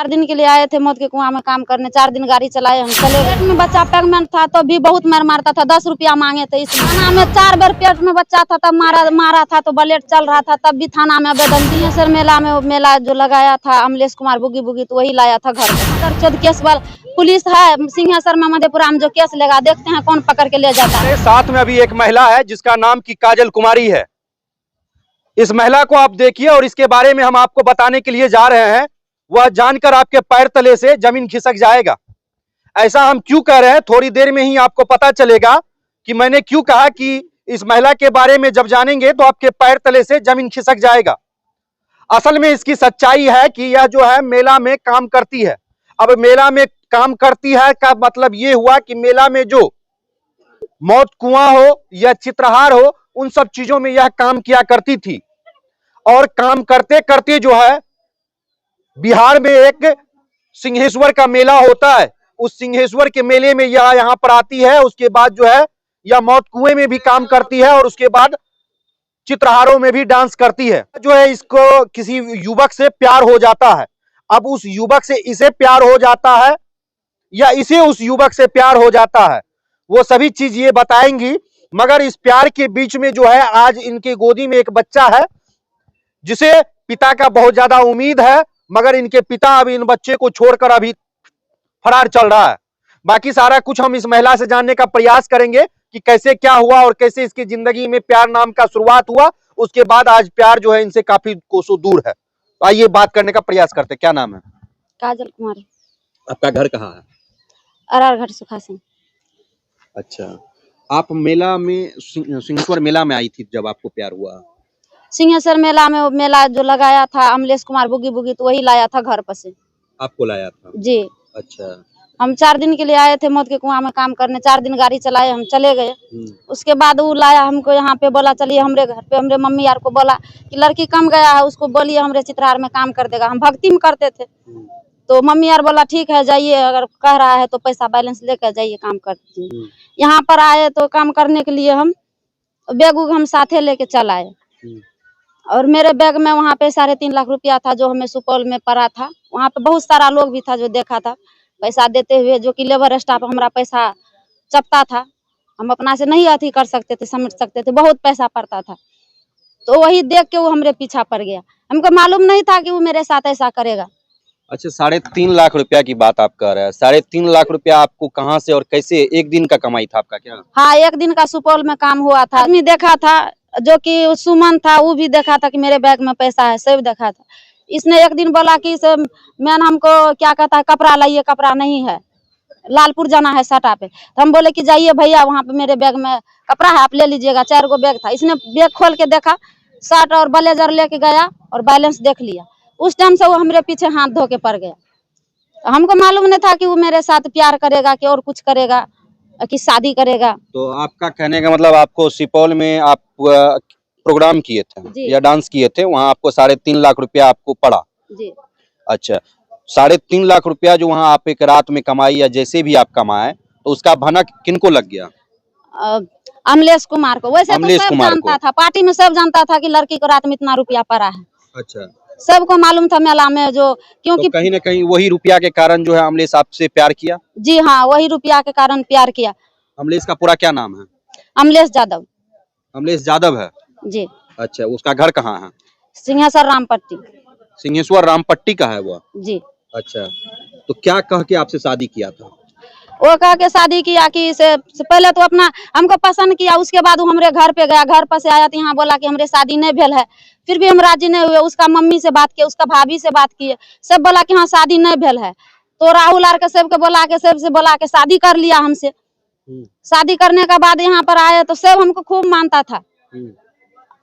4 दिन के लिए आए थे मौत के कुआं में काम करने। 4 दिन गाड़ी चलाए, हम चले। पेट में बच्चा प्रेगनेंट था तो भी बहुत मार मारता था। 10 रुपया मांगे थे। इस थाना में 4 बार पेट में बच्चा था तब मारा था, तो ब्लड चल रहा था तब भी थाना में आवेदन दिए। सर मेला जो लगाया था अमलेश कुमार बुगी तो वही लाया था घर पर। चौथ केस वाला पुलिस है सिंहेश्वर में मधेपुरा में जो केस लेगा, देखते हैं कौन पकड़ के ले जाता है। साथ में अभी एक महिला है जिसका नाम की काजल कुमारी है। इस महिला को आप देखिए और इसके बारे में हम आपको बताने के लिए जा रहे हैं। वह जानकर आपके पैर तले से जमीन खिसक जाएगा। ऐसा हम क्यों कह रहे हैं, थोड़ी देर में ही आपको पता चलेगा कि मैंने क्यों कहा कि इस महिला के बारे में जब जानेंगे तो आपके पैर तले से जमीन खिसक जाएगा। असल में इसकी सच्चाई है कि यह जो है मेला में काम करती है। अब मेला में काम करती है का मतलब ये हुआ कि मेला में जो मौत कुआं हो या चित्रहार हो, उन सब चीजों में यह काम किया करती थी। और काम करते करते जो है बिहार में एक सिंहेश्वर का मेला होता है, उस सिंहेश्वर के मेले में यह यहां पर आती है। उसके बाद जो है यह मौत कुएं में भी काम करती है और उसके बाद चित्रहारों में भी डांस करती है। जो है इसको किसी युवक से प्यार हो जाता है। अब उस युवक से इसे प्यार हो जाता है या इसे उस युवक से प्यार हो जाता है, वो सभी चीज ये बताएंगी। मगर इस प्यार के बीच में जो है आज इनके गोदी में एक बच्चा है जिसे पिता का बहुत ज्यादा उम्मीद है, मगर इनके पिता अभी इन बच्चे को छोड़कर अभी फरार चल रहा है। बाकी सारा कुछ हम इस महिला से जानने का प्रयास करेंगे कि कैसे क्या हुआ और कैसे इसकी जिंदगी में प्यार नाम का शुरुआत हुआ। उसके बाद आज प्यार जो है इनसे काफी कोसों दूर है। आइए बात करने का प्रयास करते। क्या नाम है? काजल कुमारी। आपका घर कहाँ है? अरारघाट सुखासन। अच्छा, आप मेला में सिंहेश्वर मेला में आई थी जब आपको प्यार हुआ? सिंहेश्वर मेला में मेला जो लगाया था अमलेश कुमार बुगी तो वही लाया था घर पर से। आपको लाया था? जी। अच्छा। हम 4 दिन के लिए आए थे मौत के कुआं में काम करने। 4 दिन गाड़ी चलाए, हम चले गए। उसके बाद वो लाया हमको यहाँ पे, बोला चलिए हमरे घर पे। हमरे मम्मी यार को बोला कि लड़की कम गया है, उसको बोलिए हमरे चित्रहार में काम कर देगा। हम भक्ति में करते थे तो मम्मी यार बोला ठीक है जाइए, अगर कह रहा है तो पैसा बैलेंस लेकर जाइए काम कर दीजिए। यहाँ पर आए तो काम करने के लिए हम बैग उग हम साथे लेके चल आए। और मेरे बैग में वहाँ पे 3.5 लाख रुपया था जो हमें सुपौल में पड़ा था। वहाँ पे बहुत सारा लोग भी था जो देखा था पैसा देते हुए, जो कि लेबर स्टाफ हमारा पैसा चपता था। हम अपना से नहीं अथी कर सकते थे, समझ सकते थे, बहुत पैसा पड़ता था। तो वही देख के वो हमरे पीछा पड़ गया। हमको मालूम नहीं था कि वो मेरे साथ ऐसा करेगा। अच्छा, 3.5 लाख रुपया की बात आप कह रहे हैं। 3.5 लाख रुपया आपको कहाँ से और कैसे? एक दिन का कमाई था आपका क्या? हाँ, एक दिन का सुपौल में काम हुआ था। आदमी देखा था जो कि सुमन था, वो भी देखा था कि मेरे बैग में पैसा है, सब देखा था। इसने एक दिन बोला कि मैन हमको क्या कहता है कपड़ा लाइए, कपड़ा नहीं है, लालपुर जाना है सटा पे। तो हम बोले कि जाइए भैया वहाँ पे मेरे बैग में कपड़ा है, आप ले लीजिएगा। 4 गो बैग था। इसने बैग खोल के देखा, शर्ट और ब्लेजर लेके गया और बैलेंस देख लिया। उस टाइम से वो हमरे पीछे हाथ धो के पड़ गया। हमको मालूम नहीं था कि वो मेरे साथ प्यार करेगा कि और कुछ करेगा कि शादी करेगा। तो आपका कहने का मतलब आपको सुपौल में आप प्रोग्राम किए थे या डांस किए थे, वहाँ आपको 3.5 लाख रुपया आपको पड़ा? जी। अच्छा, 3.5 लाख रुपया जो वहाँ आप एक रात में कमाई या जैसे भी आप कमाए, तो उसका भनक किनको लग गया? अमलेश कुमार को। वैसे तो सब जानता था, पार्टी में सब जानता था कि लड़की को रात में इतना रुपया पड़ा है। अच्छा, सबको मालूम था मेला में जो, क्योंकि तो कहीं न कहीं वही रुपया के कारण जो है अमलेश आपसे प्यार किया? जी हाँ, वही रुपया के कारण प्यार किया। अमलेश का पूरा क्या नाम है? अमलेश यादव। अमलेश यादव है? जी। अच्छा, उसका घर कहाँ है? सिंहेश्वर रामपट्टी। सिंहेश्वर रामपट्टी का है वो? जी। अच्छा, तो क्या कह के आपसे शादी किया था? वो कह के शादी किया कि से पहले तो अपना हमको पसंद किया, उसके बाद वो हमरे घर पे गया। घर पर से आया तो यहाँ बोला कि हमरे शादी नहीं भेल है। फिर भी हम राजी नहीं हुए। उसका मम्मी से बात किए, उसका भाभी से बात किए, सब बोला कि हाँ शादी नहीं भेल है। तो राहुल आर के सबके बोला के, सबसे बोला के शादी कर लिया हमसे। शादी करने के बाद यहाँ पर आए तो सब हमको खूब मानता था,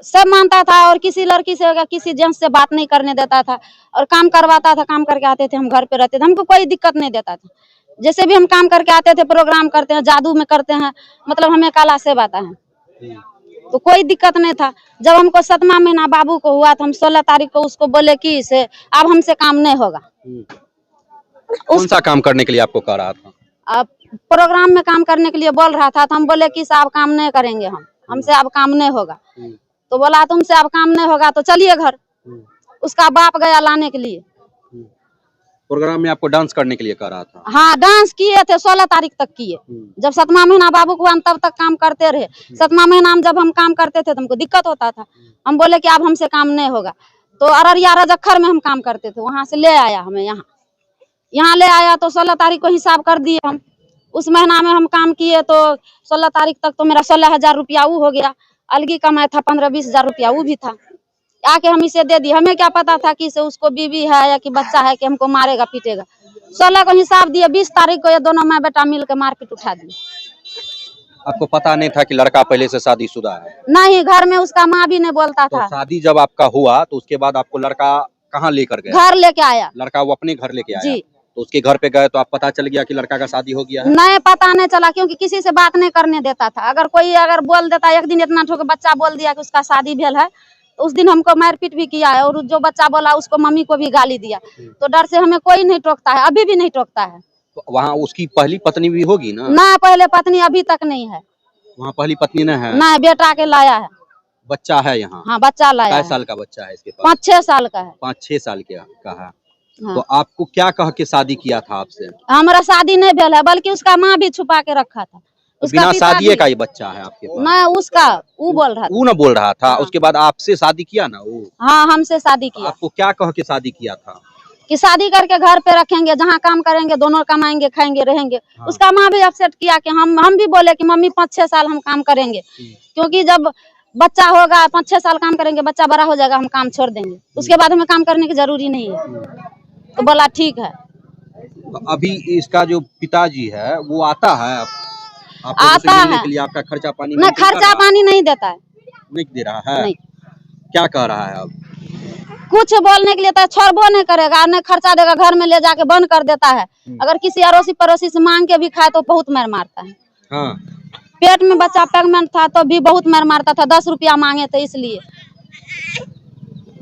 सब मानता था। और किसी लड़की से किसी जेंट्स से बात नहीं करने देता था और काम करवाता था। काम करके आते थे, हम घर पे रहते थे, हमको कोई दिक्कत नहीं देता था। जैसे भी हम काम करके आते थे, प्रोग्राम करते हैं, जादू में करते हैं, मतलब हमें काला से आता है तो कोई दिक्कत नहीं था। जब हमको 7वां महीना बाबू को हुआ तो हम 16 तारीख को उसको बोले कि से अब हमसे काम नहीं होगा। कौन सा काम करने के लिए आपको कह रहा था? अब प्रोग्राम में काम करने के लिए बोल रहा था तो हम बोले कि साहब काम नहीं करेंगे, हमसे अब काम नहीं होगा। तो बोला तुमसे अब काम नहीं होगा तो चलिए घर। उसका बाप गया लाने के लिए। प्रोग्राम में आपको डांस करने के लिए कह रहा था? हाँ, डांस किए थे, 16 तारीख तक किए। जब 7वां महीना बाबू को हम तब तक काम करते रहे। 7वां महीना में जब हम काम करते थे तो हमको दिक्कत होता था। हम बोले कि अब हमसे काम नहीं होगा, तो अररिया रजक्खर में हम काम करते थे, वहां से ले आया हमें यहाँ ले आया। तो 16 तारीख को हिसाब कर दिए हम। उस महीना में हम काम किए तो 16 तारीख तक तो मेरा 16,000 रुपया वो हो गया। अलगी कमाया था 15-20 हजार रुपया वो भी था। आके हम इसे दे दिए। हमें क्या पता था कि इसे उसको बीवी है या कि बच्चा है कि हमको मारेगा पीटेगा। 16 को हिसाब दिए, 20 तारीख को ये दोनों माँ बेटा मिल के मारपीट उठा दिए। आपको पता नहीं था कि लड़का पहले से शादीशुदा है? नहीं, घर में उसका माँ भी नहीं बोलता तो था। शादी जब आपका हुआ तो उसके बाद आपको लड़का कहाँ लेकर गया? घर लेके आया। लड़का वो अपने घर लेके आया? जी। तो उसके घर पे गए तो आप पता चल गया कि लड़का का शादी हो गया है? नहीं, पता नहीं चला, क्योंकि किसी से बात नहीं करने देता था। अगर कोई बोल देता, एक दिन इतना ठोके बच्चा बोल दिया कि उसका शादी भेल है, तो उस दिन हमको मारपीट भी किया है। और जो बच्चा बोला उसको मम्मी को भी गाली दिया। तो डर से हमें कोई नहीं टोकता है, अभी भी नहीं टोकता है। तो वहाँ उसकी पहली पत्नी भी होगी ना? ना, पहले पत्नी अभी तक नहीं है। वहाँ पहली पत्नी न है? ना, बेटा के लाया है। बच्चा है यहाँ? हाँ, बच्चा लाया है। 5 साल का बच्चा है इसके पास? 5-6 साल का है। 5-6 साल का है। हाँ। तो आपको क्या कह के शादी किया था आपसे? हमारा शादी नहीं भेल है, बल्कि उसका माँ भी छुपा के रखा था। बिना शादी का ही बच्चा है आपके पास? नहीं, उसका वो बोल रहा था। वो ना बोल रहा था। हाँ। उसके बाद आपसे शादी किया ना वो? हाँ, हमसे शादी किया। आपको क्या कह के शादी किया था? कि शादी करके घर पे रखेंगे, जहाँ काम करेंगे दोनों कमाएंगे खाएंगे रहेंगे। हाँ। उसका माँ भी अपसेट किया कि हम भी बोले कि मम्मी 5-6 साल हम काम करेंगे, क्योंकि जब बच्चा होगा 5-6 साल काम करेंगे, बच्चा बड़ा हो जाएगा, हम काम छोड़ देंगे। उसके बाद हमें काम करने की जरूरी नहीं है। तो बोला ठीक है। तो अभी इसका जो पिताजी है वो आता है आपको आता मिलने है के लिए? आपका खर्चा पानी न, खर्चा पानी नहीं देता है। नहीं दे रहा है? नहीं। क्या कह रहा है अब? कुछ बोलने के लिए तो छोड़बो नहीं करेगा, न खर्चा देगा, घर में ले जाके बंद कर देता है। अगर किसी अड़ोसी पड़ोसी से मांग के भी खाए तो बहुत मार मारता है। हाँ। पेट में बच्चा प्रेग्नेंट था तो भी बहुत मार मारता था। 10 रुपया मांगे थे इसलिए।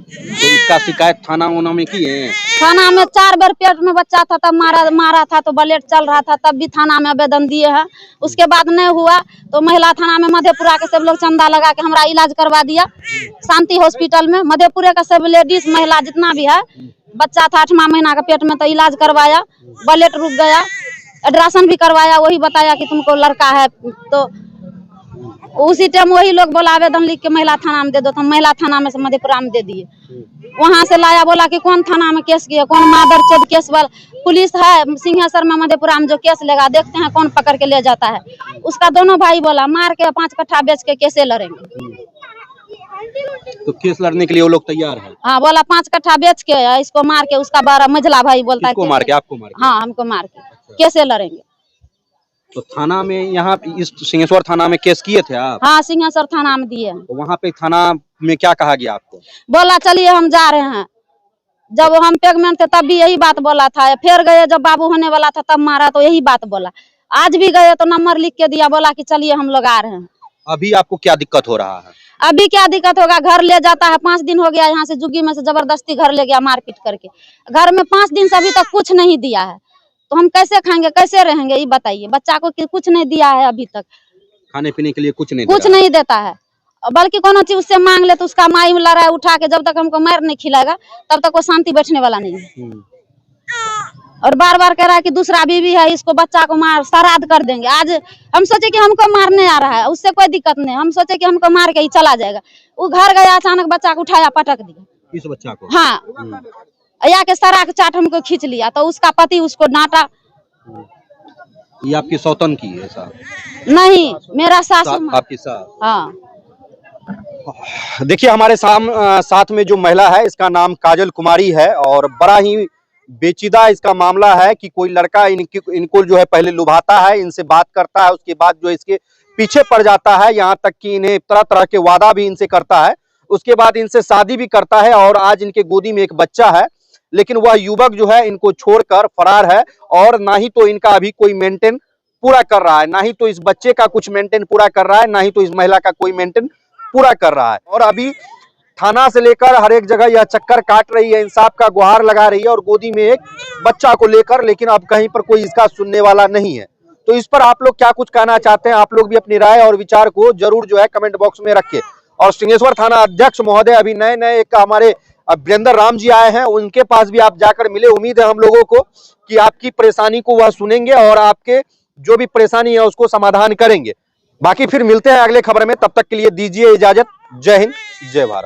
तो इसका शिकायत थाना में किए? थाना में 4 बार पेट में बच्चा था तब मारा था, तो ब्लेड चल रहा था, तब भी थाना में आवेदन दिए हैं। उसके बाद नहीं हुआ तो महिला थाना में मधेपुरा के सब लोग चंदा लगा के हमारा इलाज करवा दिया शांति हॉस्पिटल में। मधेपुरा का सब लेडीज महिला जितना भी है, बच्चा था 8वां महीना का पेट में, तो इलाज करवाया, ब्लेड रुक गया, अल्ट्रासाउंड भी करवाया। वही बताया कि तुमको लड़का है। तो उसी टाइम वही लोग बोला आवेदन लिख के महिला थाना में दे दो, तो महिला थाना में से मधेपुरा में दे दिए। वहां से लाया, बोला कि कौन थाना में केस किया, कौन मादर चोद केस वाला पुलिस है सिंहेश्वर में मधेपुरा में जो केस लेगा, देखते हैं कौन पकड़ के ले जाता है। उसका दोनों भाई बोला मार के 5 कट्ठा बेच के केसे लड़ेंगे। तो केस लड़ने के लिए वो लोग तैयार है? हाँ, बोला 5 कट्ठा बेच के इसको मार के। उसका 12 मझला भाई बोलता है किसको मार के? आपको मार के? हाँ, हमको मार के कैसे लड़ेंगे। तो थाना में, यहाँ इस सिंहेश्वर थाना में केस किए थे आप? हाँ, सिंहेश्वर थाना में दिए। तो वहाँ पे थाना में क्या कहा गया आपको? बोला चलिए हम जा रहे हैं। जब हम प्रेग्नेंट थे तब भी यही बात बोला था। फिर गए जब बाबू होने वाला था तब मारा, तो यही बात बोला। आज भी गए तो नंबर लिख के दिया, बोला कि चलिए हम लोग आ रहे हैं। अभी आपको क्या दिक्कत हो रहा है? अभी क्या दिक्कत होगा, घर ले जाता है। 5 दिन हो गया यहाँ से जुग्गी में से जबरदस्ती घर ले गया मारपीट करके। घर में 5 दिन से अभी तक कुछ नहीं दिया है, तो हम कैसे खाएंगे कैसे रहेंगे ये बताइए। बच्चा को कुछ नहीं दिया है अभी तक, खाने पीने के लिए कुछ नहीं देता है। बल्कि कोनो चीज उससे मांग ले तो उसका माई में लड़ाई उठा के, जब तक हमको मार नहीं खिलाएगा तब तक वो शांति बैठने वाला नहीं है। और बार बार कह रहा है कि दूसरा बीवी है, इसको बच्चा को मार श्राद्ध कर देंगे। आज हम सोचे कि हमको मारने आ रहा है, उससे कोई दिक्कत नहीं। हम सोचे कि हमको मार के ही चला जाएगा। वो घर गया, अचानक बच्चा को उठाया पटक दिया। इस बच्चा को? हाँ, या के सरा के चाट हमको खींच लिया, तो उसका पति उसको डांटा। ये आपकी सौतन की है साहब? नहीं, मेरा सासू माँ। आपकी सास? हाँ। देखिए हमारे साथ में जो महिला है इसका नाम काजल कुमारी है, और बड़ा ही बेचीदा इसका मामला है कि कोई लड़का इनको जो है पहले लुभाता है, इनसे बात करता है, उसके बाद जो इसके पीछे पड़ जाता है, यहाँ तक कि इन्हें तरह तरह के वादा भी इनसे करता है। उसके बाद इनसे शादी भी करता है, और आज इनके गोदी में एक बच्चा है। लेकिन वह युवक जो है इनको छोड़कर फरार है, और ना ही तो इनका अभी कोई मेंटेन पूरा कर रहा है, ना ही तो इस बच्चे का कुछ मेंटेन पूरा कर रहा है, ना ही तो इस महिला का कोई मेंटेन पूरा कर रहा है। और अभी थाना से लेकर हर एक जगह यह चक्कर काट रही है, इंसाफ का गुहार लगा रही है, और गोदी में एक बच्चा को लेकर, लेकिन अब कहीं पर कोई इसका सुनने वाला नहीं है। तो इस पर आप लोग क्या कुछ कहना चाहते हैं? आप लोग भी अपनी राय और विचार को जरूर जो है कमेंट बॉक्स में रखें। और सिंहेश्वर थाना अध्यक्ष महोदय अभी नए एक हमारे अब वीरेंद्र राम जी आए हैं, उनके पास भी आप जाकर मिले। उम्मीद है हम लोगों को कि आपकी परेशानी को वह सुनेंगे और आपके जो भी परेशानी है उसको समाधान करेंगे। बाकी फिर मिलते हैं अगले खबर में, तब तक के लिए दीजिए इजाजत। जय हिंद, जय भारत।